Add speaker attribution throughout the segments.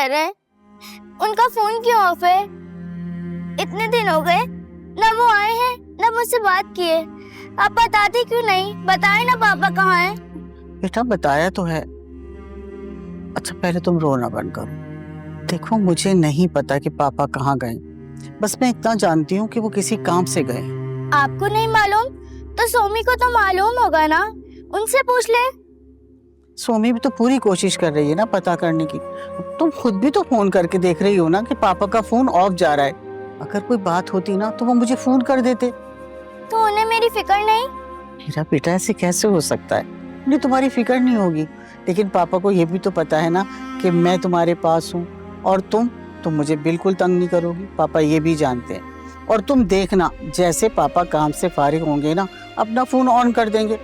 Speaker 1: कर रहे हैं? उनका फोन क्यों ऑफ है? इतने दिन हो गए, ना वो आए हैं ना मुझसे बात किए। आप बताती क्यों नहीं? बताए ना पापा कहाँ हैं।
Speaker 2: बेटा बताया तो है। अच्छा पहले तुम रोना बंद करो। देखो मुझे नहीं पता कि पापा कहाँ गए, बस मैं इतना जानती हूँ कि वो किसी काम से गए।
Speaker 1: आपको नहीं मालूम तो सोमी को तो मालूम होगा ना, उनसे पूछ ले।
Speaker 2: सोमी भी तो पूरी कोशिश कर रही है ना पता करने की। तुम खुद भी तो फोन करके देख रही हो ना कि पापा का फोन ऑफ जा रहा है। अगर कोई बात होती ना तो वो मुझे फोन कर देते।
Speaker 1: तो उन्हें मेरी फिक्र नहीं?
Speaker 2: मेरा बेटा ऐसे कैसे हो सकता है? नहीं तुम्हारी फिक्र नहीं होगी, लेकिन पापा को ये भी तो पता है ना कि मैं तुम्हारे पास हूँ। और तुम मुझे बिल्कुल तंग नहीं करोगी, पापा ये भी जानते हैं। और तुम देखना जैसे पापा काम से फारिग होंगे ना अपना फोन ऑन कर देंगे,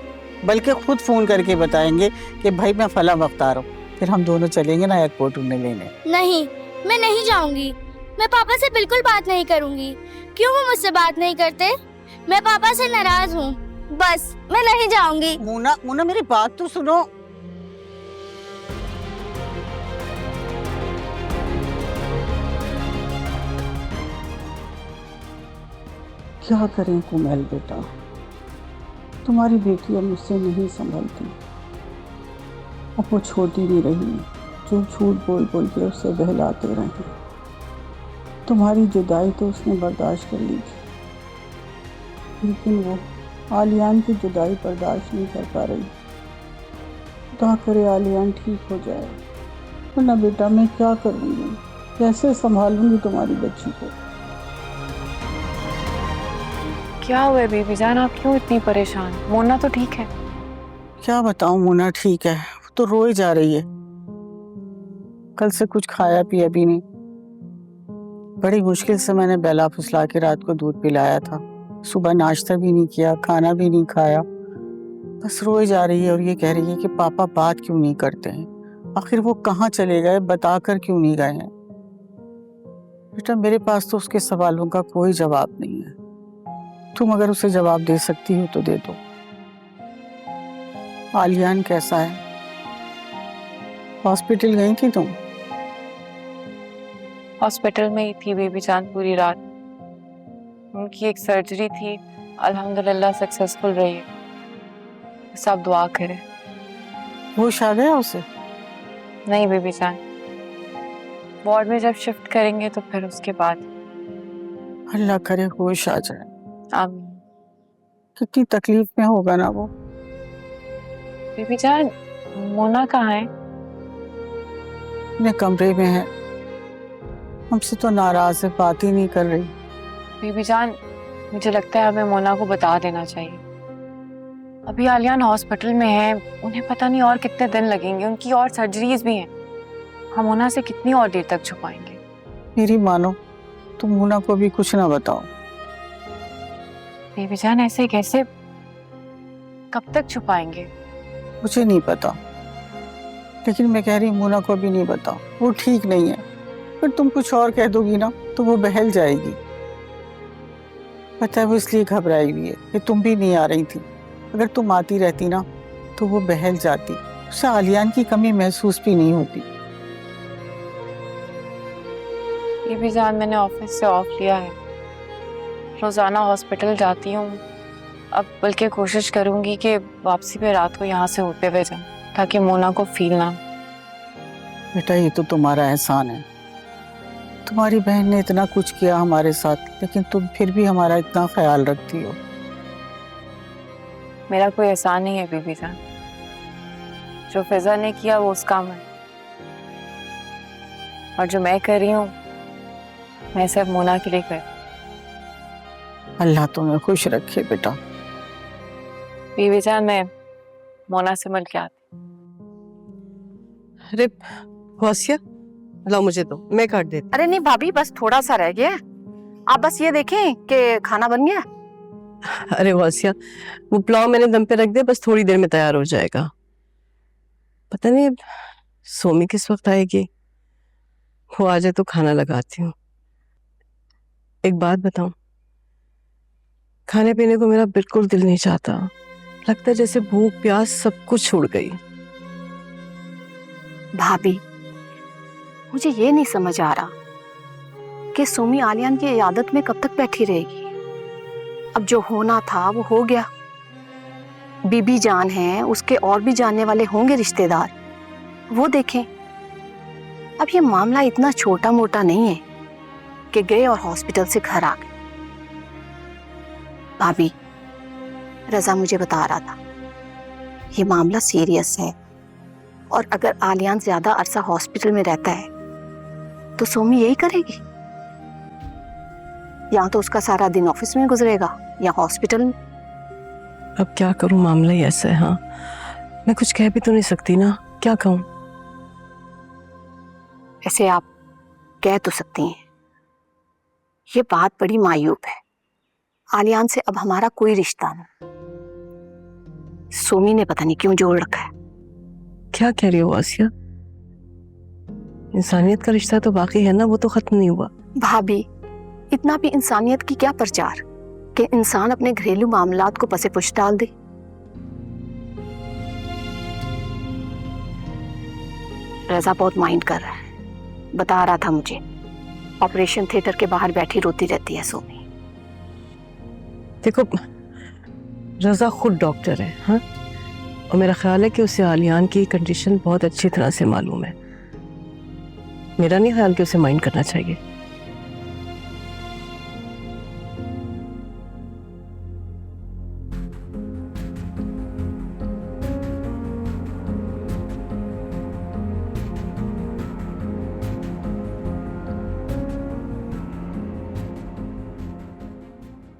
Speaker 2: बल्कि खुद फोन करके बताएंगे कि भाई मैं फला वक्त आ रहा हूँ। फिर हम दोनों चलेंगे ना एयरपोर्ट उन्हें लेने।
Speaker 1: नहीं, मैं नहीं जाऊंगी। मैं पापा से बिल्कुल बात नहीं करूंगी। क्यों वो मुझसे बात नहीं करते? मैं पापा से नाराज हूँ, बस मैं नहीं जाऊंगी।
Speaker 2: मोना मोना मेरी बात तो सुनो। क्या करें कुमेल बेटा, तुम्हारी बेटी अब मुझसे नहीं संभलती। अब वो छोटी भी रही, जो झूठ बोल बोल के उससे बहलाते रहे। तुम्हारी जुदाई तो उसने बर्दाश्त कर ली थी, लेकिन वो आलियान की जुदाई बर्दाश्त नहीं कर पा रही। खुदा करे आलियान ठीक हो जाए, वरना बेटा मैं क्या करूँगी, कैसे संभालूंगी तुम्हारी बच्ची को।
Speaker 3: क्या हुआ बेबी जान, आप क्यों इतनी परेशान? मोना तो ठीक है।
Speaker 2: क्या बताऊं मोना ठीक है, वो तो रोई जा रही है। कल से कुछ खाया पिया भी नहीं। बड़ी मुश्किल से मैंने बेला फुसला के रात को दूध पिलाया था। सुबह नाश्ता भी नहीं किया, खाना भी नहीं खाया, बस रोई जा रही है। और ये कह रही है कि पापा बात क्यों नहीं करते हैं, आखिर वो कहाँ चले गए, बताकर क्यों नहीं गए हैं। बेटा मेरे पास तो उसके सवालों का कोई जवाब नहीं है। तुम अगर उसे जवाब दे सकती हो तो दे दो। आलियान कैसा है? हॉस्पिटल गई थी तुम?
Speaker 3: हॉस्पिटल में ही थी बेबी जान पूरी रात। उनकी एक सर्जरी थी, अल्हम्दुलिल्लाह सक्सेसफुल रही है। सब दुआ करें।
Speaker 2: होश आ गया उसे?
Speaker 3: नहीं बेबी जान, वार्ड में जब शिफ्ट करेंगे तो फिर उसके बाद।
Speaker 2: अल्लाह करे होश आ जाए।
Speaker 3: आमीन।
Speaker 2: कितनी तकलीफ में होगा ना वो।
Speaker 3: बेबी जान मोना कहाँ है?
Speaker 2: अपने कमरे में है, हमसे तो नाराज है, बात ही नहीं कर रही।
Speaker 3: बेबी जान मुझे लगता है हमें मोना को बता देना चाहिए। अभी आलियान हॉस्पिटल में है, उन्हें पता नहीं और कितने दिन लगेंगे, उनकी और सर्जरीज भी हैं। हम मोना से कितनी और देर तक छुपाएंगे?
Speaker 2: मेरी मानो तुम मोना को भी कुछ ना बताओ।
Speaker 3: बेबी जान ऐसे कैसे, कब तक छुपाएंगे?
Speaker 2: मुझे नहीं पता, लेकिन मैं कह रही मोना को भी नहीं बताओ, वो ठीक नहीं है। फिर तुम कुछ और कह दोगी ना तो वो बहल जाएगी। पता है वो इसलिए घबराई हुई है कि तुम भी नहीं आ रही थी। अगर तुम आती रहती ना तो वो बहल जाती, उसे आलियान की कमी महसूस भी नहीं होती।
Speaker 3: बेबी जान मैंने ऑफिस से ऑफ लिया है, रोजाना हॉस्पिटल जाती हूँ। अब बल्कि कोशिश करूंगी कि वापसी पे रात को यहाँ से होते हुए जाऊं, ताकि मोना को फील ना।
Speaker 2: बेटा ये तो तुम्हारा एहसान है, तुम्हारी बहन ने इतना कुछ किया हमारे साथ, लेकिन तुम फिर भी हमारा इतना ख्याल रखती हो।
Speaker 3: मेरा कोई एहसान नहीं है बेबी जान, जो फिजा ने किया वो उसका है, और जो मैं कर रही हूँ मैं सिर्फ मोना के लिए कर।
Speaker 2: अल्लाह तुम्हें खुश रखे बेटा।
Speaker 3: बेबी जान मैं मोना से मिल के आती।
Speaker 4: अरे गौसिया लाओ मुझे दो, मैं काट देती।
Speaker 5: अरे नहीं भाभी, बस थोड़ा सा रह गया है। आप बस ये देखें कि खाना बन गया।
Speaker 4: अरे गौसिया वो पुलाव मैंने दम पे रख दिया, बस थोड़ी देर में तैयार हो जाएगा। पता नहीं अब सोमी किस वक्त आएगी, वो आ जाए तो खाना लगाती हूँ। एक बात बताऊं, खाने पीने को मेरा बिल्कुल दिल नहीं चाहता। लगता है जैसे भूख प्यास सब कुछ छूट गई।
Speaker 5: भाभी मुझे ये नहीं समझ आ रहा कि सोमी आलियान की आदत में कब तक बैठी रहेगी। अब जो होना था वो हो गया। बीबी जान है, उसके और भी जानने वाले होंगे रिश्तेदार, वो देखें। अब ये मामला इतना छोटा मोटा नहीं है कि गए और हॉस्पिटल से घर आ गए। भाभी, रजा मुझे बता रहा था ये मामला सीरियस है, और अगर आलियान ज्यादा अरसा हॉस्पिटल में रहता है तो सोमी यही करेगी। या तो उसका सारा दिन ऑफिस में गुजरेगा या हॉस्पिटल में।
Speaker 4: अब क्या करूं, मामला ही ऐसा है। हाँ, मैं कुछ कह भी तो नहीं सकती ना, क्या कहूं।
Speaker 5: ऐसे आप कह तो सकती हैं, ये बात बड़ी मायूब है। आलियान से अब हमारा कोई रिश्ता नहीं। सोमी ने पता नहीं क्यों जोड़ रखा है।
Speaker 4: क्या कह रही हो आसिया? इंसानियत का रिश्ता तो बाकी है ना, वो तो खत्म नहीं हुआ।
Speaker 5: भाभी, इतना भी इंसानियत की क्या प्रचार कि इंसान अपने घरेलू मामलात को पसे पुश डाल दे। रजा बहुत माइंड कर रहा है, बता रहा था मुझे। ऑपरेशन थिएटर के बाहर बैठी रोती रहती है सोमी।
Speaker 4: देखो, रजा खुद डॉक्टर है, हाँ, और मेरा ख्याल है कि उसे आलियान की कंडीशन बहुत अच्छी तरह से मालूम है। मेरा नहीं ख्याल कि उसे माइंड करना चाहिए।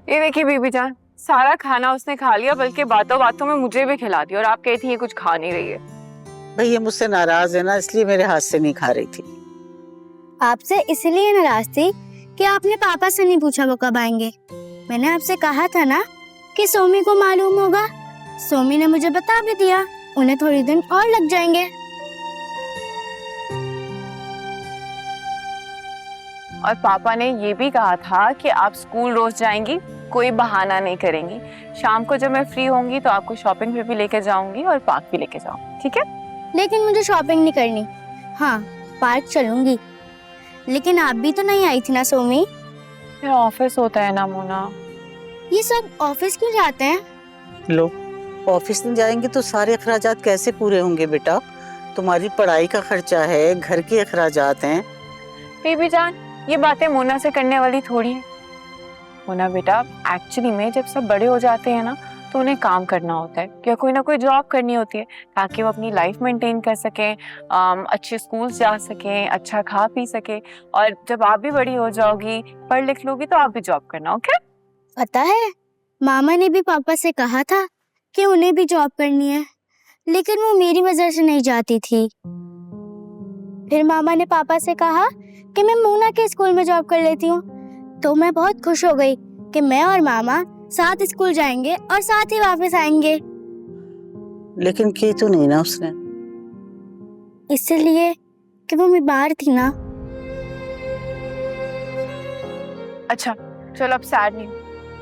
Speaker 3: ये देखिए बीबी जान, सारा खाना उसने खा लिया, बल्कि बातों बातों में मुझे भी खिला दिया, और आप कहती हैं कुछ खा नहीं रही है।
Speaker 2: भाई ये मुझसे नाराज है ना, इसलिए मेरे हाथ से नहीं खा रही थी।
Speaker 1: आपसे इसलिए नाराज थी कि आपने पापा से नहीं पूछा वो कब आएंगे। मैंने आपसे कहा था ना कि सोमी को मालूम होगा। सोमी ने मुझे बता भी दिया, उन्हें थोड़ी दिन और लग जाएंगे।
Speaker 3: और पापा ने ये भी कहा था कि आप स्कूल रोज जाएंगी, कोई बहाना नहीं करेंगी। शाम को जब मैं फ्री होंगी तो आपको शॉपिंग पे भी लेके जाऊंगी और पार्क भी लेके जाऊंगी, ठीक है?
Speaker 1: लेकिन मुझे शॉपिंग नहीं करनी। हाँ, पार्क चलूंगी। लेकिन आप भी तो नहीं आई थी ना सोमी।
Speaker 3: मेरा ऑफिस होता है ना मोना।
Speaker 1: ये सब ऑफिस क्यों जाते हैं?
Speaker 2: लो, ऑफिस नहीं जाएंगे तो सारे अखराजात कैसे पूरे होंगे बेटा? तुम्हारी पढ़ाई का खर्चा है, घर के अखराजात हैं।
Speaker 3: बीबी जान, ये बातें मोना से करने वाली थोड़ी है। मोना बेटा, एक्चुअली में जब सब बड़े हो जाते हैं ना तो उन्हें काम करना होता है, या कोई ना कोई जॉब करनी होती है, ताकि वो अपनी लाइफ मेंटेन कर सकें, अच्छे स्कूल जा सकें, अच्छा खा पी सकें। और जब आप भी बड़ी हो जाओगी, पढ़ लिख लोगी, तो आप भी जॉब करना, ओके?
Speaker 1: पता है, मामा ने भी पापा से कहा था कि उन्हें भी जॉब करनी है, लेकिन वो मेरी वजह से नहीं जाती थी। फिर मामा ने पापा से कहा कि मैं मोना के स्कूल में जॉब कर लेती हूँ, तो मैं बहुत खुश हो गई कि मैं और मामा साथ स्कूल जाएंगे और साथ ही वापस आएंगे।
Speaker 2: लेकिन की तो नहीं ना उसने।
Speaker 1: इसलिए कि वो बीमार थी ना।
Speaker 3: अच्छा चलो, अब सैड नहीं हो।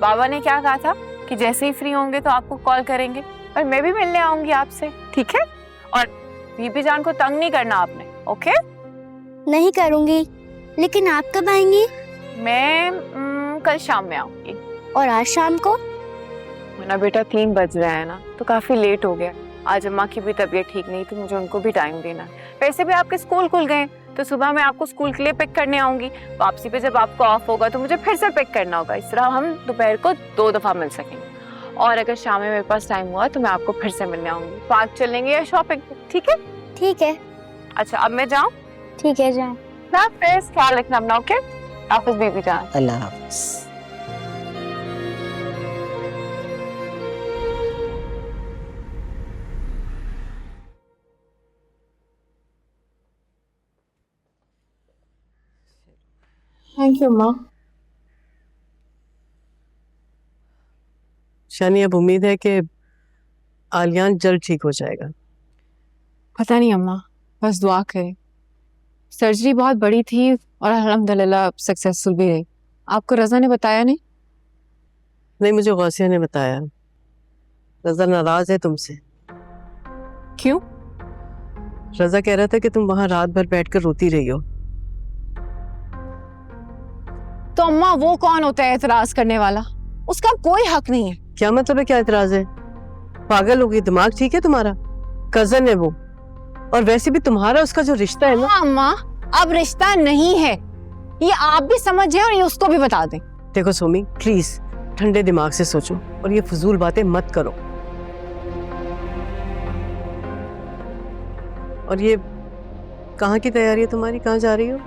Speaker 3: बाबा ने क्या कहा था कि जैसे ही फ्री होंगे तो आपको कॉल करेंगे, और मैं भी मिलने आऊंगी आपसे, ठीक है? और बीबी जान को तंग नहीं करना आपने, ओके?
Speaker 1: नहीं करूंगी। लेकिन आप कब आएंगी?
Speaker 3: मैं कल शाम में आऊंगी।
Speaker 1: और आज शाम को?
Speaker 3: ना बेटा, 3 बज रहे हैं ना, तो काफी लेट हो गया। आज अम्मा की भी तबीयत ठीक नहीं थी, मुझे उनको भी टाइम देना है। वैसे भी आपके स्कूल खुल गए, तो सुबह मैं आपको स्कूल के लिए पिक करने आऊंगी। वापसी पे जब आपको ऑफ होगा तो मुझे फिर से पिक करना होगा। इस तरह हम दोपहर को 2 दफा मिल सकेंगे। और अगर शाम में मेरे पास टाइम हुआ तो मैं आपको फिर से मिलने आऊंगी। पार्क चलेंगे या शॉपिंग, ठीक है?
Speaker 1: ठीक है।
Speaker 3: अच्छा, अब मैं जाऊँ?
Speaker 1: ठीक है, जाओ।
Speaker 3: ना फिर ख्याल रखना अपना, ओके? हाफिज बीबी जान।
Speaker 2: अल्लाह हाफिज।
Speaker 3: थैंक यू माँ।
Speaker 4: शानी, अब उम्मीद है कि आलियान जल्द ठीक हो जाएगा।
Speaker 3: पता नहीं अम्मा, बस दुआ करें। सर्जरी बहुत बड़ी थी और अल्हम्दुलिल्लाह सक्सेसफुल भी रही। आपको रजा ने बताया नहीं?
Speaker 4: नहीं, मुझे गौसिया ने बताया। रजा नाराज है तुमसे।
Speaker 3: क्यों?
Speaker 4: रजा कह रहा था कि तुम वहां रात भर बैठकर रोती रही हो।
Speaker 3: तो अम्मा वो कौन होता है एतराज करने वाला? उसका कोई हक नहीं है।
Speaker 4: क्या मतलब है, क्या एतराज है? पागल हो गई, दिमाग ठीक है तुम्हारा? कजन है वो, और वैसे भी तुम्हारा उसका जो रिश्ता है ना।
Speaker 3: हाँ अम्मा, अब रिश्ता नहीं है, ये आप भी समझ जाए और ये उसको भी बता दें।
Speaker 4: देखो सोमी, प्लीज ठंडे दिमाग से सोचो और ये फजूल बातें मत करो। और ये कहाँ की तैयारी है तुम्हारी, कहाँ जा रही हो?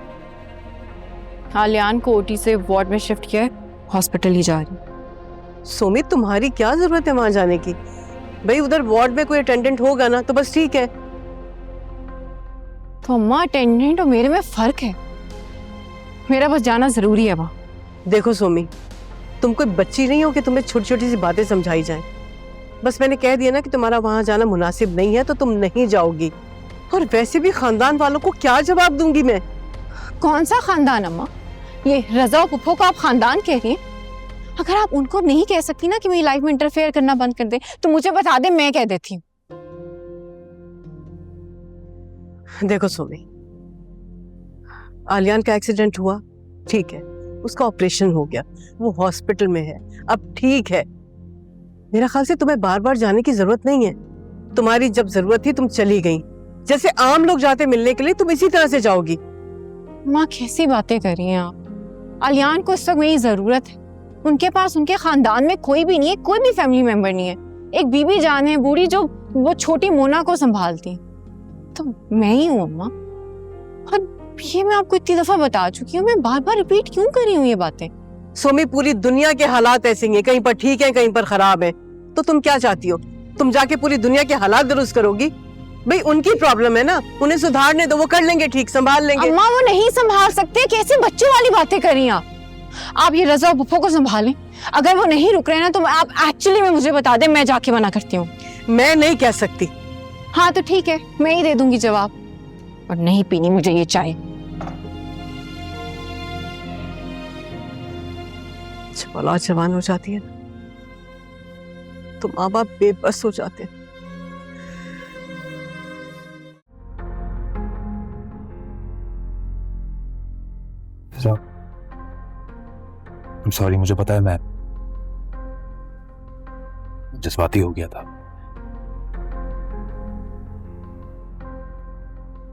Speaker 3: आलियान को ओटी से वार्ड में शिफ्ट किया है, हॉस्पिटल ही जा रही।
Speaker 4: सोमी तुम्हारी क्या जरूरत है वहां जाने की? भाई उधर वार्ड में कोई अटेंडेंट होगा ना तो बस ठीक है।
Speaker 3: तो अम्मा अटेंडेंट और मेरे में फर्क है, मेरा बस जाना जरूरी है वहां।
Speaker 4: देखो सोमी, तुम कोई बच्ची नहीं हो कि तुम्हें छोटी छोटी सी बातें समझाई जाएं। बस मैंने कह दिया ना कि तुम्हारा वहां जाना मुनासिब नहीं है तो तुम नहीं जाओगी। और वैसे भी खानदान वालों को क्या जवाब दूंगी मैं?
Speaker 3: कौन सा खानदान अम्मा? ये रजा और पुप्पो को आप खानदान कह रही हैं? अगर आप उनको नहीं कह सकती ना कि मेरी लाइफ में इंटरफेयर करना बंद कर दे तो मुझे बता दे, मैं कह देती हूँ।
Speaker 4: देखो सोमी, आलियान का एक्सीडेंट हुआ, ठीक है, उसका ऑपरेशन हो गया, वो हॉस्पिटल में है, अब ठीक है। मेरा ख्याल से तुम्हें बार बार जाने की जरूरत नहीं है। तुम्हारी जब जरूरत थी तुम चली गई, जैसे आम लोग जाते मिलने के लिए तुम इसी तरह से जाओगी।
Speaker 3: माँ कैसी बातें कर रही हैं आप? आलियान को इस वक्त मेरी जरूरत है। उनके पास उनके खानदान में कोई भी नहीं है, कोई भी फैमिली मेंबर नहीं है। एक बीबी जान है बूढ़ी जो वो छोटी मोना को संभालती है, तो मैं ही हूँ अम्मा। और ये मैं आपको इतनी दफा बता चुकी हूँ, मैं बार बार रिपीट क्यों कर रही हूँ ये बातें?
Speaker 4: सोमी पूरी दुनिया के हालात ऐसे ही हैं, कहीं पर ठीक है कहीं पर खराब है। तो तुम क्या चाहती हो? तुम जाके पूरी दुनिया के हालात दुरुस्त करोगी? भाई उनकी प्रॉब्लम है ना, उन्हें सुधारने दो, वो कर लेंगे ठीक, संभाल लेंगे।
Speaker 3: अम्मा वो नहीं संभाल सकते, कैसे बच्चों वाली बातें कर रही हैं आप? आप ये रजा और पुप्पो को संभालें, अगर वो नहीं रुक रहे ना तो आप एक्चुअली में मुझे बता दें, मैं जाके मना करती हूँ।
Speaker 4: मैं नहीं कह सकती।
Speaker 3: हाँ तो ठीक है, मैं ही दे दूंगी जवाब, और नहीं पीनी मुझे ये चाय।
Speaker 4: जब औलाद जवान हो जाती है तो माँ बाप बेबस हो जाते हैं।
Speaker 6: सॉरी, मुझे पता है मैं जज्बाती हो गया था।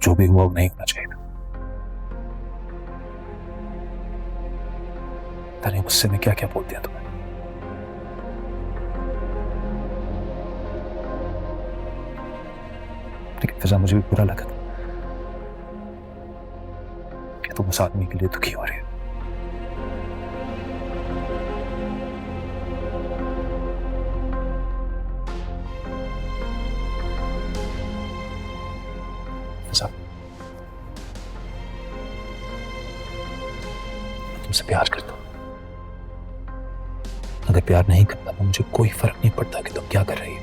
Speaker 6: जो भी हुआ वो नहीं होना चाहिए था। पता नहीं मुझसे मैं क्या क्या बोल दिया तुम्हें। लेकिन फिजा मुझे भी बुरा लगा था कि तुम उस आदमी के लिए दुखी हो रहे हो। तुमसे प्यार करता हूं। अगर प्यार नहीं करता तो मुझे कोई फर्क नहीं पड़ता कि तुम क्या कर रही हो।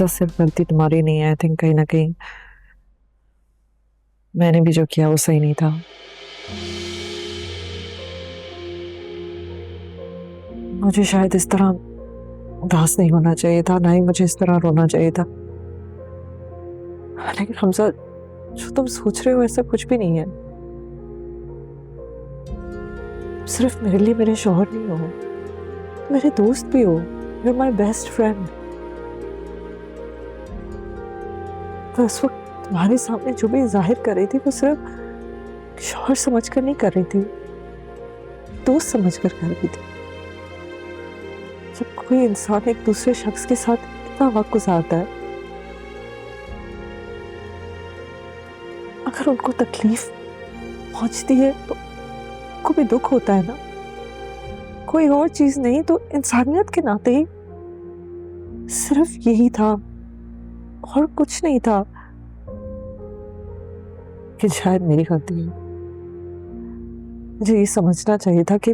Speaker 7: सिर्फ गलती तुम्हारी नहीं है। आई थिंक कहीं ना कहीं मैंने भी जो किया वो सही नहीं था। मुझे शायद इस तरह उदास नहीं होना चाहिए था, ना ही मुझे इस तरह रोना चाहिए था। लेकिन हमजा, जो तुम सोच रहे हो ऐसा कुछ भी नहीं है। सिर्फ मेरे लिए मेरे शौहर नहीं हो, मेरे दोस्त भी हो। You are my best friend. तो उस वक्त तुम्हारे सामने जो भी जाहिर कर रही थी वो सिर्फ शौहर समझ कर नहीं कर रही थी, दोस्त समझ कर रही थी। जब कोई इंसान एक दूसरे शख्स के साथ इतना वक्त गुजारता है, अगर उनको तकलीफ पहुंचती है तो उनको भी दुख होता है ना। कोई और चीज नहीं तो इंसानियत के नाते ही सिर्फ यही था और कुछ नहीं था। कि शायद मेरी गलती है। मुझे ये समझना चाहिए था कि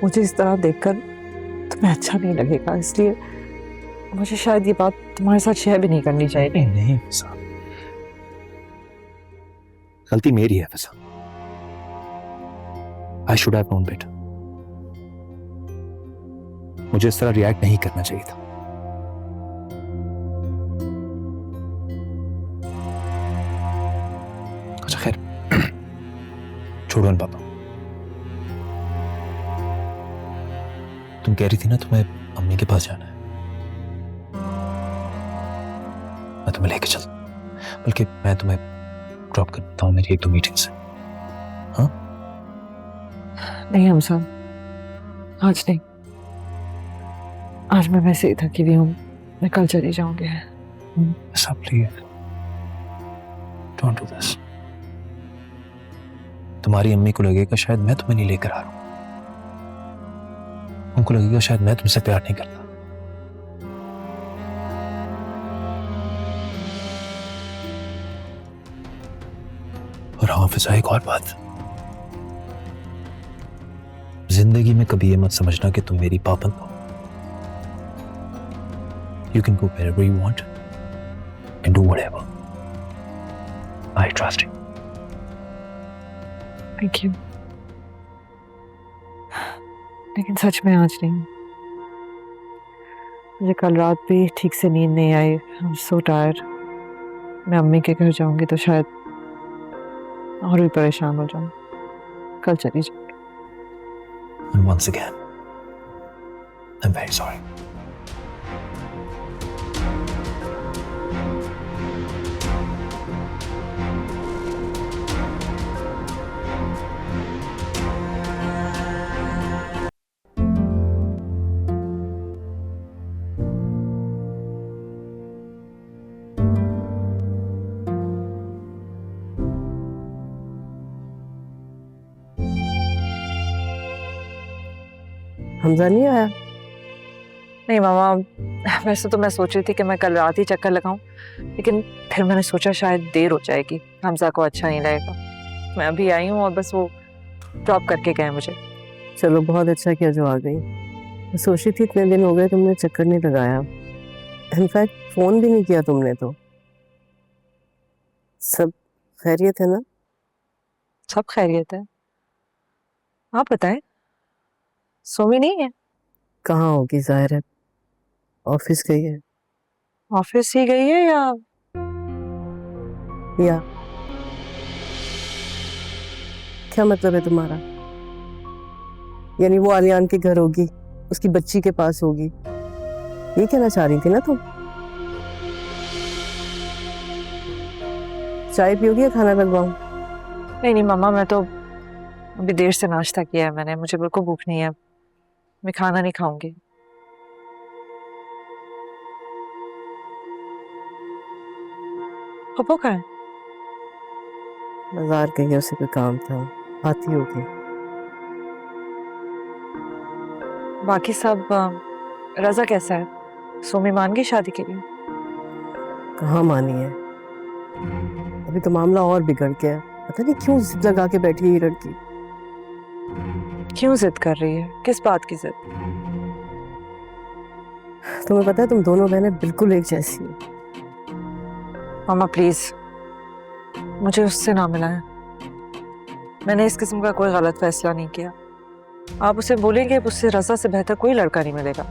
Speaker 7: मुझे इस तरह देखकर तुम्हें अच्छा नहीं लगेगा, इसलिए मुझे शायद ये बात तुम्हारे साथ शेयर भी नहीं करनी चाहिए।
Speaker 6: नहीं नहीं फिजा, गलती मेरी है Fiza. I should have known better. मुझे इस तरह रिएक्ट नहीं करना चाहिए था। छोड़ो इन पापा। तुम कह रही थी ना तुम्हें अम्मी के पास जाना है, मैं तुम्हें लेके चलता हूं, बल्कि मैं तुम्हें ड्रॉप कर देता हूं मेरी 1-2 मीटिंग से। हाँ
Speaker 7: नहीं हमसा, आज नहीं। आज मैं वैसे ही थकी हुई हूँ, मैं कल चली जाऊंगी।
Speaker 6: ऐसा प्लीज डोंट डू दिस। तुम्हारी अम्मी को लगेगा शायद मैं तुम्हें नहीं लेकर आ रहा हूं, उनको लगेगा शायद मैं तुमसे प्यार नहीं करता। और हाँ फिजा, एक और बात, जिंदगी में कभी ये मत समझना कि तुम मेरी पाबंद हो। You can go wherever you want and do whatever. I trust you.
Speaker 7: Thank you, लेकिन सच में आज नहीं। मुझे कल रात भी ठीक से नींद नहीं आई। I'm so tired. मैं अम्मी के घर जाऊंगी तो शायद और भी परेशान हो जाऊं। कल चली जाऊंगी।
Speaker 6: And once again, I'm very sorry.
Speaker 4: Hamza नहीं आया?
Speaker 7: नहीं मामा, वैसे तो मैं सोच रही थी कि मैं कल रात ही चक्कर लगाऊं, लेकिन फिर मैंने सोचा शायद देर हो जाएगी, हमजा को अच्छा नहीं लगेगा। मैं अभी आई हूँ और बस वो ड्रॉप करके गए मुझे।
Speaker 4: चलो बहुत अच्छा किया जो आ गई। मैं सोच रही थी इतने दिन हो गए तुमने चक्कर नहीं लगाया, इनफैक्ट फोन भी नहीं किया तुमने तो। सब खैरियत है ना?
Speaker 7: सब खैरियत है। आप बताएं, सोमी नहीं है?
Speaker 4: कहाँ होगी, जाहिर है ऑफिस गई है।
Speaker 7: ऑफिस ही गई है या
Speaker 4: क्या मतलब है तुम्हारा? यानी वो आलियान के घर होगी, उसकी बच्ची के पास होगी, ये कहना चाह रही थी ना तुम? चाय पियोगी या खाना लगवाऊं?
Speaker 7: नहीं नहीं मामा, मैं तो अभी देर से नाश्ता किया है मैंने, मुझे बिल्कुल भूख नहीं है, मैं खाना नहीं खाऊंगी। पप्पू कहाँ है?
Speaker 4: बाजार गई है, उसे कोई काम था, आती होगी।
Speaker 7: बाकी सब रजा कैसा है? सोमी मान गई शादी के लिए?
Speaker 4: कहाँ मानी है, अभी तो मामला और बिगड़ गया। पता नहीं क्यों जिद लगा के बैठी है ये लड़की।
Speaker 7: क्यों जिद कर रही है? किस बात की जिद?
Speaker 4: तुम्हें पता है तुम दोनों बहनें बिल्कुल एक जैसी हो।
Speaker 7: मामा प्लीज, मुझे उससे ना मिलाएं। मैंने इस किस्म का कोई गलत फैसला नहीं किया। आप उसे बोलेंगे, उससे रजा से बेहतर कोई लड़का नहीं मिलेगा।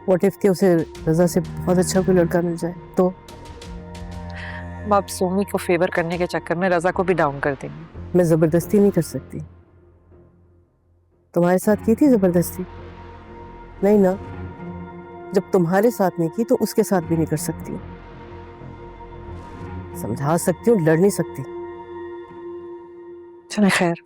Speaker 4: व्हाट इफ कि उसे रजा से बहुत अच्छा कोई लड़का मिल जाए तो?
Speaker 7: आप सोमी को फेवर करने के चक्कर में रजा को भी डाउन कर देंगे।
Speaker 4: मैं जबरदस्ती नहीं कर सकती। तुम्हारे साथ की थी जबरदस्ती? नहीं ना। जब तुम्हारे साथ नहीं की तो उसके साथ भी नहीं कर सकती। समझा सकती हूँ, लड़ नहीं सकती।
Speaker 7: चले खैर।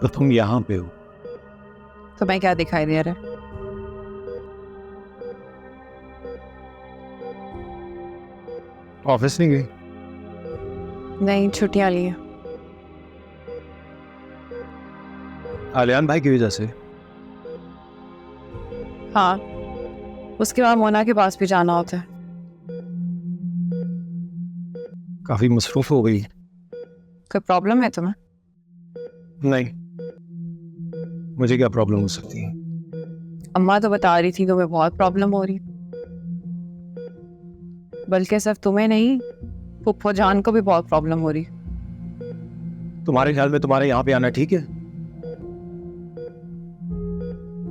Speaker 6: तो तुम यहाँ पे हो।
Speaker 3: तो मैं क्या दिखाई दे रहा है?
Speaker 6: ऑफिस नहीं गई?
Speaker 3: नहीं, छुट्टियां ली है।
Speaker 6: आलियान भाई की वजह से?
Speaker 3: हाँ, उसके बाद मोना के पास भी जाना होता है।
Speaker 6: काफी मसरूफ हो गई।
Speaker 3: कोई प्रॉब्लम है तुम्हें?
Speaker 6: नहीं, मुझे क्या प्रॉब्लम हो सकती है?
Speaker 3: अम्मा तो बता रही थी तुम्हें बहुत प्रॉब्लम हो रही है। बल्कि सिर्फ तुम्हें नहीं, फुफ्फो जान को भी बहुत प्रॉब्लम हो रही है।
Speaker 6: तुम्हारे ख्याल में तुम्हारे यहाँ पे आना ठीक है?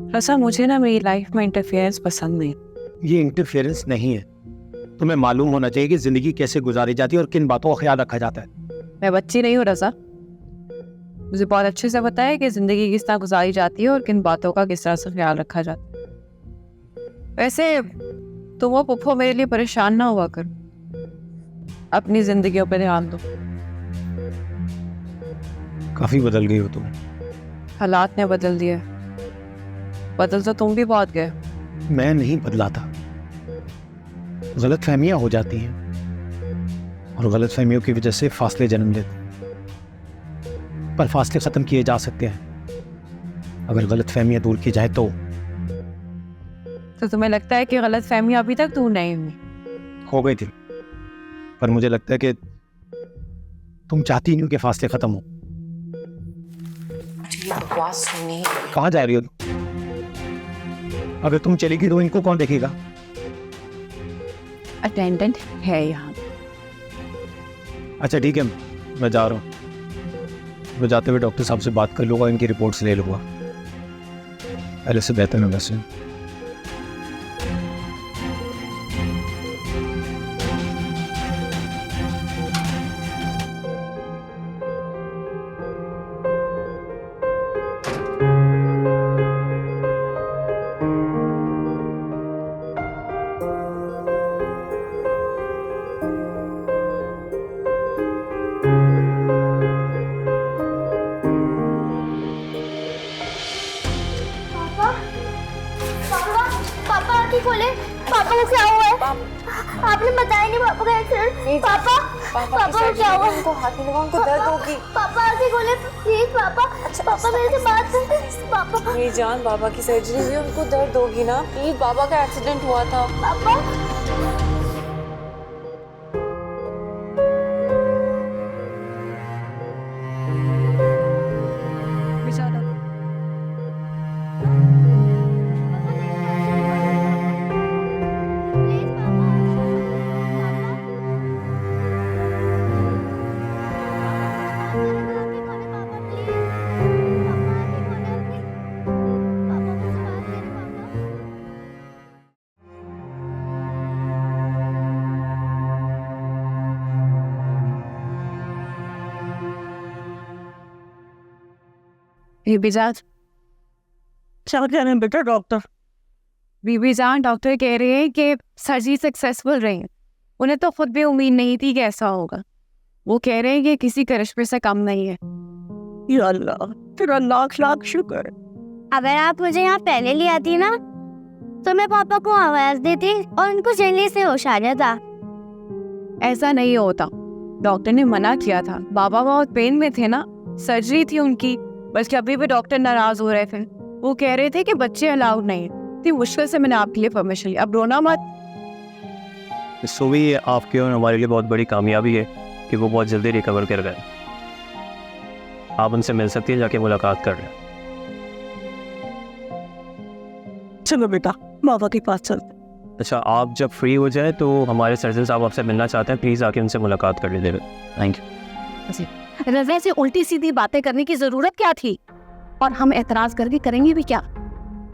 Speaker 3: रसा, मुझे ना मेरी लाइफ में इंटरफेरेंस पसंद नहीं।
Speaker 6: ये इंटरफेरेंस नहीं है। तुम्हें मालूम होना चाहिए कि जिंदगी कैसे गुजारी जाती है और किन बातों का ख्याल रखा जाता है।
Speaker 3: मैं बच्ची नहीं हूँ रसा, मुझे बहुत अच्छे से पता है कि जिंदगी किस तरह गुजारी जाती है और किन बातों का किस तरह से ख्याल रखा जाता है। वैसे तुम वो पुप्पो मेरे लिए परेशान ना हुआ करो, अपनी जिंदगियों पे ध्यान दो।
Speaker 6: काफी बदल गई हो तुम।
Speaker 3: हालात ने बदल दिए, बदल तो तुम भी बहुत गए।
Speaker 6: मैं नहीं बदला था। गलत फहमियां हो जाती हैं और गलत फहमियों की वजह से फासले जन्म लेते हैं, पर फासले खत्म किए जा सकते हैं अगर गलत फहमियां दूर की जाए तो
Speaker 3: तुम्हें लगता है कि गलत फहमी अभी तक दूर नहीं हुई?
Speaker 6: हो गई थी, पर मुझे लगता है कि तुम चाहती नहीं हो कि फासले खत्म हो।
Speaker 3: बकवास सुनी।
Speaker 6: कहाँ जा रही हो तुम? अगर तुम चलेगी तो इनको कौन देखेगा?
Speaker 3: अटेंडेंट है यहाँ।
Speaker 6: अच्छा ठीक है, मैं जा रहा हूँ। मैं जाते हुए डॉक्टर साहब से बात कर लूँगा, इनकी रिपोर्ट्स ले लूँगा। पहले से बेहतर है वैसे।
Speaker 1: पापा आंखें खोले। पापा को क्या हुआ है? आपने बताया नहीं पापा का एक्सीडेंट। पापा को क्या हुआ?
Speaker 3: उनको हाथ में लगा, उनको दर्द होगी।
Speaker 1: पापा आंखें खोले प्लीज। पापा पापा मेरे से बात कर। पापा
Speaker 3: मेरी जान, बाबा की सर्जरी हुई, उनको दर्द होगी ना। प्लीज, बाबा का एक्सीडेंट हुआ था।
Speaker 1: पापा
Speaker 3: बीबी जान,
Speaker 2: क्या कह रहे हैं बेटा डॉक्टर?
Speaker 3: बीबी जान, डॉक्टर कह रहे हैं कि सर्जरी सक्सेसफुल रही। उन्हें तो खुद भी उम्मीद नहीं थी कि ऐसा होगा। वो कह रहे हैं कि किसी करिश्मे से कम नहीं है।
Speaker 2: या अल्लाह, तेरा लाख लाख शुक्र।
Speaker 1: अगर आप मुझे यहाँ पहले ले आती ना तो मैं पापा को आवाज देती और उनको जल्दी से होश आ जाता।
Speaker 3: ऐसा नहीं होता, डॉक्टर ने मना किया था। बाबा बहुत पेन में थे ना, सर्जरी थी उनकी। बल्कि अभी भी डॉक्टर नाराज हो रहे थे। वो कह रहे थे कि बच्चे अलाउड नहीं है। इतनी मुश्किल से मैंने आपके लिए परमिशन ली। अब रोना मत।
Speaker 8: सो भी आपके और हमारे लिए बहुत बड़ी कामयाबी है कि वो बहुत जल्दी रिकवर कर गए। आप उनसे मिल सकती हैं, जाके मुलाकात कर लें।
Speaker 2: चलो बेटा, बाबा के पास चलते।
Speaker 8: अच्छा, आप जब फ्री हो जाए तो हमारे सर्जन साहब आपसे मिलना चाहते हैं, प्लीज़ आके उनसे मुलाकात कर लीजिए। Thank you.
Speaker 5: रज़ा से उल्टी सीधी बातें करने की जरूरत क्या थी? और हम एतराज करके करेंगे भी क्या?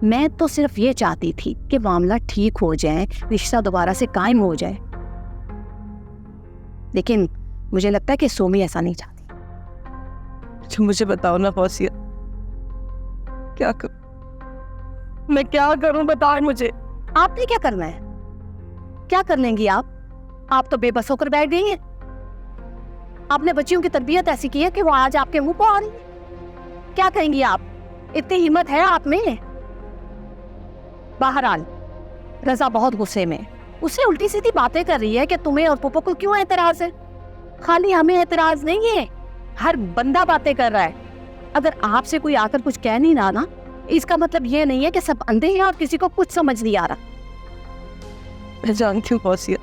Speaker 5: मैं तो सिर्फ ये चाहती थी कि मामला ठीक हो जाए, रिश्ता दोबारा से कायम हो जाए। लेकिन मुझे लगता है कि सोमी ऐसा नहीं चाहती।
Speaker 4: अच्छा मुझे बताओ ना फौसिया, क्या करूं? मैं क्या करूं, बताओ मुझे।
Speaker 5: आपने क्या करना है? क्या कर लेंगी आप? आप तो बेबस होकर बैठ गई हैं। आपने बच्चियों की तरबियत ऐसी की है कि वो आज आपके मुंह पर आ रही है। क्या कहेंगी आप? इतनी हिम्मत है आप में? बहरहाल रजा बहुत गुस्से में, उससे उल्टी सीधी बातें कर रही है कि तुम्हें और पुप्पो को क्यों एतराज है। खाली हमें एतराज नहीं है, हर बंदा बातें कर रहा है। अगर आपसे कोई आकर कुछ कह नहीं रहा ना, इसका मतलब ये नहीं है कि सब अंधे हैं और किसी को कुछ समझ नहीं आ रहा।
Speaker 4: मैं जानती हूँ गौसिया,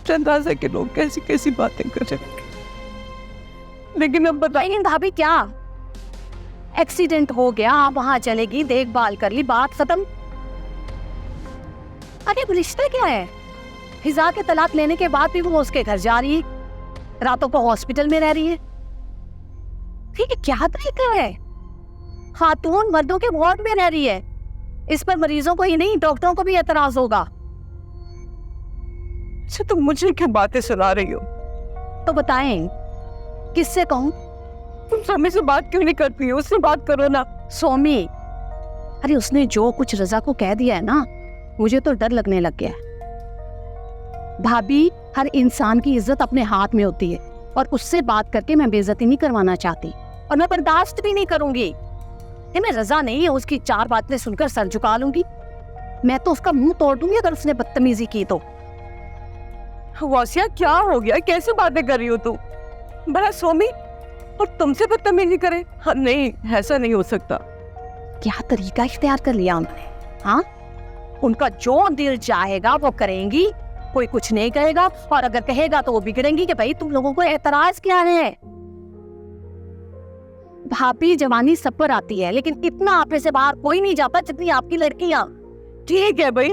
Speaker 4: चंदाजा के लोग कैसी कैसी बातें कर रहे हैं, लेकिन अब
Speaker 5: बताइए भाभी, क्या एक्सीडेंट हो गया, आप वहां चलेगी, देखभाल कर ली, बात खत्म। अरे अब रिश्ता क्या है? हिजा के तलाक लेने के बाद भी वो उसके घर जा रही है, रातों को हॉस्पिटल में रह रही है। ठीक है, क्या तरीका है? खातून मर्दों के वार्ड में रह रही है, इस पर मरीजों को ही नहीं डॉक्टरों को भी एतराज होगा।
Speaker 4: अच्छा तुम मुझे क्या बातें सुना रही हो?
Speaker 5: तो बताएं, किससे कहूं?
Speaker 4: तुम समय से बात क्यों नहीं करती हो? उससे बात करो ना।
Speaker 5: सोमी, अरे उसने जो कुछ रजा को कह दिया है ना, मुझे तो डर लगने लग गया है। भाभी, हर इंसान की इज्जत अपने हाथ में होती है और उससे बात करके मैं बेइज्जती नहीं करवाना चाहती, और मैं बर्दाश्त भी नहीं करूंगी। मैं रजा नहीं है उसकी 4 बातें सुनकर सर झुका लूंगी। मैं तो उसका मुंह तोड़ दूंगी अगर उसने बदतमीजी की तो।
Speaker 4: गौसिया क्या हो गया? कैसे बातें कर रही हो तू? भला सोमी और तुमसे बदतमीजी करे? हाँ, नहीं, ऐसा नहीं हो सकता।
Speaker 5: क्या तरीका इख्तियार कर लिया उन्होंने? हाँ, उनका जो दिल चाहेगा वो करेंगी, कोई कुछ नहीं कहेगा, और अगर कहेगा तो वो बिगड़ेंगी कि भाई तुम लोगों को एतराज क्या है। भाभी, जवानी सब पर आती है, लेकिन इतना आपे से बाहर कोई नहीं जाता जितनी आपकी लड़कियां।
Speaker 4: ठीक है भाई,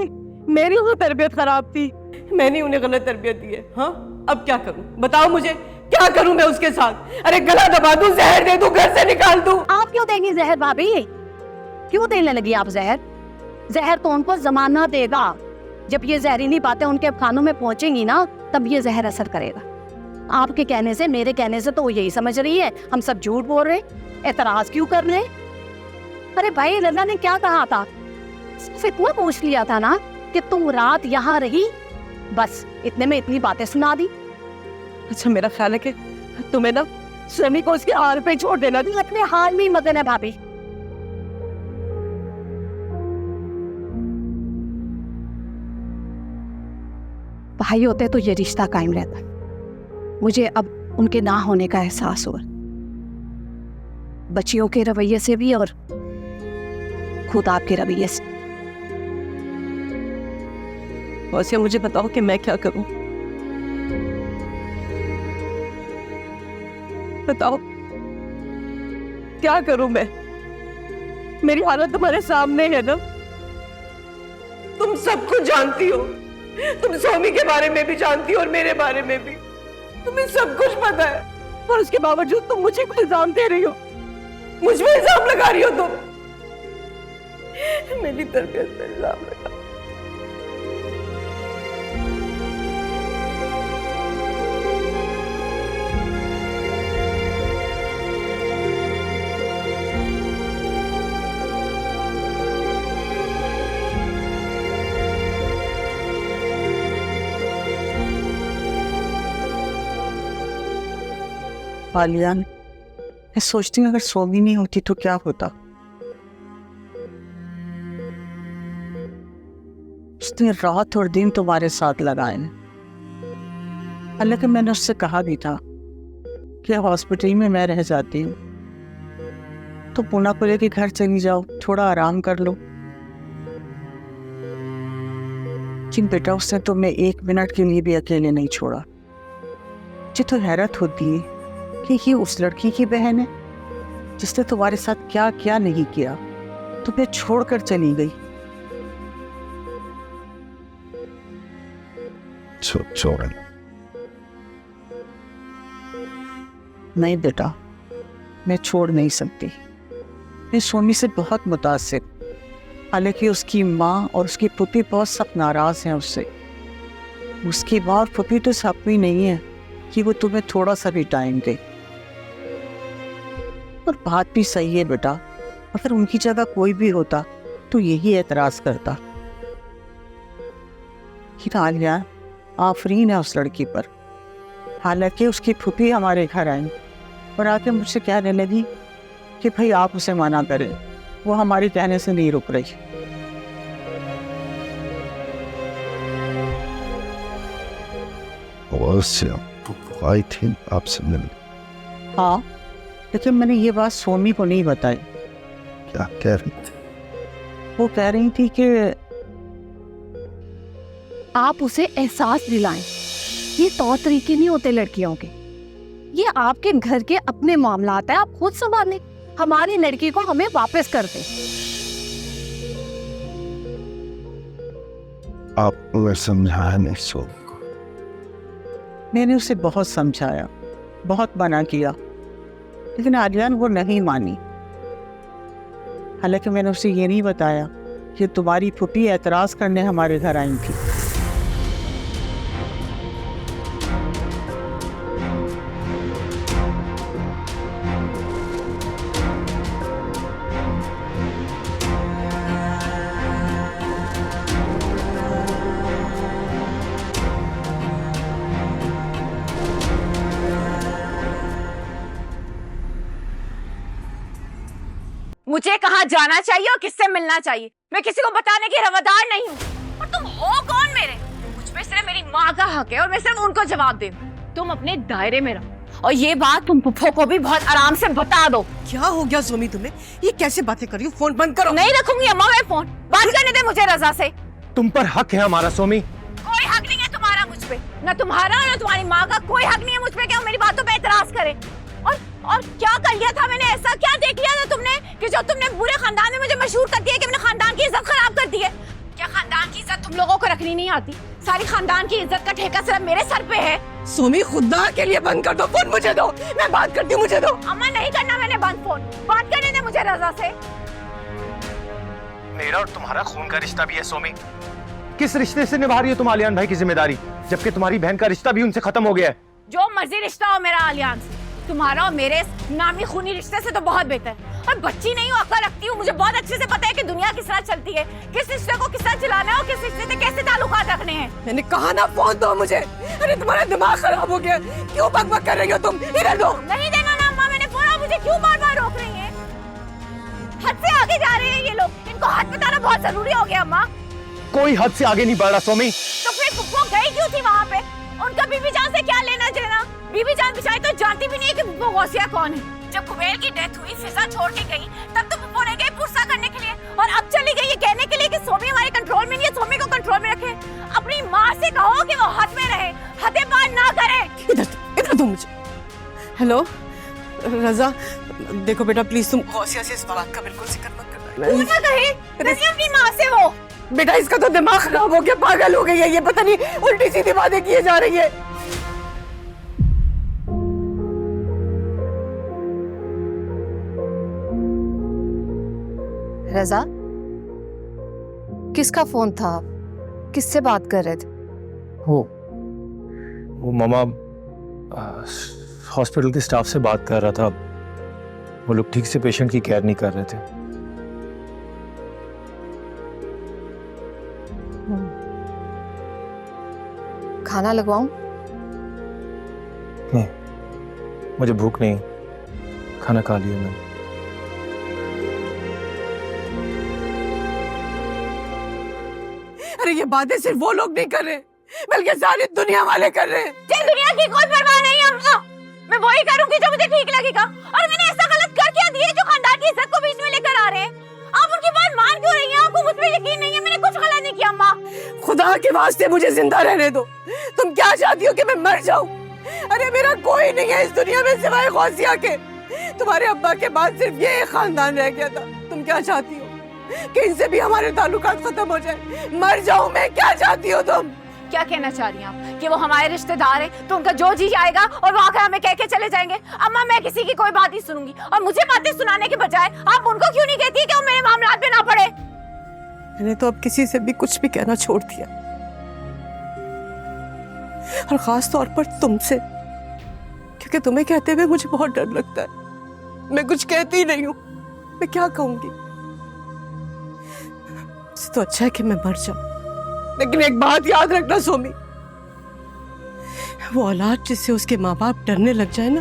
Speaker 4: मेरी वो तरबियत खराब थी, मैंने उन्हें गलत तरबियत दी है। हाँ, अब क्या करूं? बताओ मुझे, क्या करूं मैं उसके साथ? अरे गला दबा दूं, जहर दे दूं, घर से निकाल दूं?
Speaker 5: आप क्यों देंगी जहर भाभी? क्यों देने लगी आप जहर? जहर तो उनको जमाना देगा। जब ये जहरीली बातें उनके खानों में पहुंचेंगी ना, तब ये जहर असर करेगा। आपके कहने से, मेरे कहने से तो वो यही समझ रही है हम सब झूठ बोल रहे, एतराज क्यों कर रहे? अरे भाई, रजा ने क्या कहा था? सिर्फ इतना पूछ लिया था ना कि तुम रात यहाँ रही, बस इतने में इतनी बातें सुना दी।
Speaker 4: अच्छा, मेरा ख्याल है कि तुम्हें ना समी को उसके हाल पे छोड़ देना।
Speaker 5: अपने हाल में ही मगन है भाभी। भाई होते तो ये रिश्ता कायम रहता। मुझे अब उनके ना होने का एहसास हुआ, बच्चियों के रवैये से भी और खुद आपके रवैये से।
Speaker 4: गौसिया, मुझे बताओ कि मैं क्या करूं? बताओ क्या करूं मैं? मेरी हालत तुम्हारे सामने है ना, तुम सब कुछ जानती हो। तुम सोमी के बारे में भी जानती हो और मेरे बारे में भी, तुम्हें सब कुछ पता है, और उसके बावजूद तुम मुझे कोई इल्जाम दे रही हो, मुझ पे इल्जाम लगा रही हो तुम। मेरी तरबियत पे इल्जाम लगा।
Speaker 2: आलियान, मैं सोचती हूँ अगर सोमी नहीं होती तो क्या होता। उसने रात और दिन तुम्हारे साथ लगाए। हालांकि मैंने उससे कहा भी था कि हॉस्पिटल में मैं रह जाती हूँ तो पूना को लेके घर चली जाओ, थोड़ा आराम कर लो। लेकिन बेटा, उसने तुम्हें 1 मिनट के लिए भी अकेले नहीं छोड़ा। मुझे तो हैरत होती है कि ये उस लड़की की बहन है जिसने तुम्हारे साथ क्या क्या नहीं किया, तुम्हें छोड़कर चली गई।
Speaker 6: छोड़
Speaker 2: नहीं बेटा, मैं छोड़ नहीं सकती। मैं सोमी से बहुत मुतासिर। हालांकि उसकी माँ और उसकी पुपी बहुत सख्त नाराज हैं उससे। उसकी माँ और पुपी तो सापी नहीं है कि वो तुम्हें थोड़ा सा भी टाइम दे। और बात भी सही है बेटा, अगर उनकी जगह कोई भी होता तो यही एतराज करता। आलिया आफरीन है उस लड़की पर। हालांकि उसकी फूफी हमारे घर आई और आके मुझसे कहने लगी कि भाई आप उसे मना करें, वो हमारी कहने से नहीं रुक रही।
Speaker 9: आई थी आपसे मिलने।
Speaker 2: हाँ, लेकिन मैंने ये बात सोमी को नहीं बताई।
Speaker 9: क्या कह रही थी?
Speaker 2: वो कह रही थी कि
Speaker 5: आप उसे एहसास दिलाएं, ये तौर तरीके नहीं होते लड़कियों के। ये आपके घर के अपने मामलात है, आप खुद संभालें। हमारी लड़की को हमें वापस कर दें।
Speaker 9: आपने समझाया नहीं सोम को?
Speaker 2: मैंने उसे बहुत समझाया, बहुत मना किया, लेकिन आलियान वो नहीं मानी। हालांकि मैंने उसे ये नहीं बताया कि तुम्हारी फूफी एतराज करने हमारे घर आई थी।
Speaker 3: मुझे कहाँ जाना चाहिए और किससे मिलना चाहिए, मैं किसी को बताने की रवादार नहीं हूँ। और तुम हो कौन मेरे? मुझ पे सिर्फ मेरी माँ का हक है और मैं सिर्फ उनको जवाब दे। तुम अपने दायरे में रहो और ये बात तुम पुप्पो को भी बहुत आराम से बता दो।
Speaker 4: क्या हो गया सोमी तुम्हें? ये कैसे बातें कर रही हो? फोन बंद करो।
Speaker 3: नहीं रखूंगी अम्मा मैं फोन, बात करने दे मुझे रजा से।
Speaker 6: तुम पर हक है हमारा सोमी।
Speaker 3: कोई हक नहीं है तुम्हारा मुझ पे, न तुम्हारा न तुम्हारी माँ का कोई हक नहीं है मुझ पे कि वो मेरी बातों पे एतराज करे। और क्या कर लिया था मैंने? ऐसा क्या देख लिया था तुमने कि जो तुमने पूरे खानदान में मुझे मशहूर कर दिया कि मैंने खानदान की इज्जत खराब कर दी है? क्या खानदान की इज्जत तुम लोगों को रखनी नहीं आती? सारी खानदान की इज्जत का ठेका सिर्फ मेरे सर पे है।
Speaker 4: सोमी खुदा के लिए बंद कर दो फोन, मुझे दो, मैं बात करती हूँ, मुझे दो।
Speaker 3: अम्मा नहीं करना मैंने बंद फोन, बात करने दे मुझे रजा से।
Speaker 6: मेरा और तुम्हारा खून का रिश्ता भी है सोमी। किस रिश्ते से निभा रही हो तुम आलियान भाई की जिम्मेदारी, जबकि तुम्हारी बहन का रिश्ता भी उनसे खत्म हो गया है?
Speaker 3: जो मर्जी रिश्ता हो मेरा आलियान से, तुम्हारा और मेरे नामी खूनी रिश्ते से तो बहुत बेहतर। और बच्ची नहीं हूँ, अक्ल रखती हूँ, मुझे बहुत अच्छे से पता है कि दुनिया किस तरह चलती है, किस रिश्ते को किस तरह चलाना है और किस रिश्ते से कैसे ताल्लुकात रखने हैं।
Speaker 4: मैंने कहा ना फोन दो मुझे। अरे तुम्हारा दिमाग खराब हो गया, क्यों बकबक कर रही हो तुम? इधर दो।
Speaker 3: नहीं देना ना अम्मा, मैंने फोन, मुझे क्यों बार बार रोक रही है? हद से आगे जा रहे हैं ये लोग, इनको हद बताना बहुत जरूरी हो गया अम्मा।
Speaker 6: कोई हद से आगे नहीं बढ़ रहा सोमी।
Speaker 3: तो फिर पुप्पो गई क्यों थी वहाँ पे? उनका बीबी जान से क्या लेना देना? बीबी जान बेचारी तो जानती भी नहीं है कि पुप्पो गौसिया कौन है। जब कुबेर की डेथ हुई, फिजा छोड़ के गई, तब तो पुप्पो ने गई पुरसा करने के लिए, और अब चली गई ये कहने के लिए कि सोमी हमारे कंट्रोल में नहीं है, सोमी को कंट्रोल में रखे। अपनी माँ से कहो कि वो हद में रहे, हदें पार ना करे।
Speaker 4: इधर दो मुझे। हेलो रजा, देखो बेटा प्लीज तुम गौसिया से इस बात का बिल्कुल जिक्र मत करना।
Speaker 3: तू ना कहे, नहीं अपनी माँ से वो।
Speaker 4: बेटा इसका तो दिमाग खराब हो गया, पागल हो गई है ये, पता नहीं उल्टी सीधी बातें किए जा रही है।
Speaker 5: रजा, किसका फोन था? किससे बात कर रहे थे?
Speaker 6: वो मामा हॉस्पिटल के स्टाफ से बात कर रहा था। वो लोग ठीक से पेशेंट की केयर नहीं कर रहे थे।
Speaker 5: खाना लगवाऊं?
Speaker 6: नहीं, मुझे भूख नहीं, खाना खा लिया मैंने।
Speaker 4: अरे ये बातें सिर्फ वो लोग नहीं कर रहे, बल्कि सारी दुनिया वाले कर रहे हैं।
Speaker 3: दुनिया की कोई परवाह नहीं है अम्मा, मैं वही करूंगी जो मुझे ठीक लगेगा। और मैंने ऐसा गलत कर क्या दिया जो खानदान की इज्जत को बीच में लेकर आ रहे हैं? आप उनकी बात मान क्यों रही हैं? आपको मुझ पे यकीन नहीं है? मैंने कुछ गलत नहीं किया अम्मा।
Speaker 4: खुदा के वास्ते मुझे जिंदा रहने दो। तुम क्या चाहती हो कि मैं मर जाऊं? अरे मेरा कोई नहीं है इस दुनिया में सिवाय गौसिया के। तुम्हारे अब्बा के बाद सिर्फ ये एक खानदान रह गया था। तुम क्या चाहती हो कि इनसे भी हमारे ताल्लुकात खत्म हो जाए? मर जाऊं मैं? क्या चाहती हो तुम?
Speaker 3: क्या कहना चाह रही हैं आप कि वो हमारे रिश्तेदार हैं तो उनका जो जी आएगा और वो आकर हमें कह के चले जाएंगे? अम्मा मैं किसी की कोई बात नहीं सुनूंगी, और मुझे बातें सुनाने के बजाय आप उनको क्यों नहीं कहती कि वो मेरे मामलात में ना पड़े?
Speaker 4: मैंने तो अब किसी से भी कुछ भी कहना छोड़ दिया, और खास तौर पर तुमसे, क्योंकि तुम्हें कहते हुए मुझे बहुत डर लगता है। मैं कुछ कहती ही नहीं हूं, मैं क्या कहूंगी? इससे तो अच्छा है कि मैं मर जाऊं। लेकिन एक बात याद रखना सोमी, वो औलाद जिससे उसके माँ बाप डरने लग जाए ना,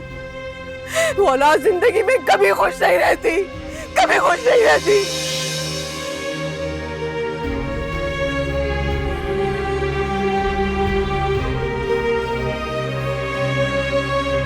Speaker 4: वो औलाद जिंदगी में कभी खुश नहीं रहती, कभी खुश नहीं रहती।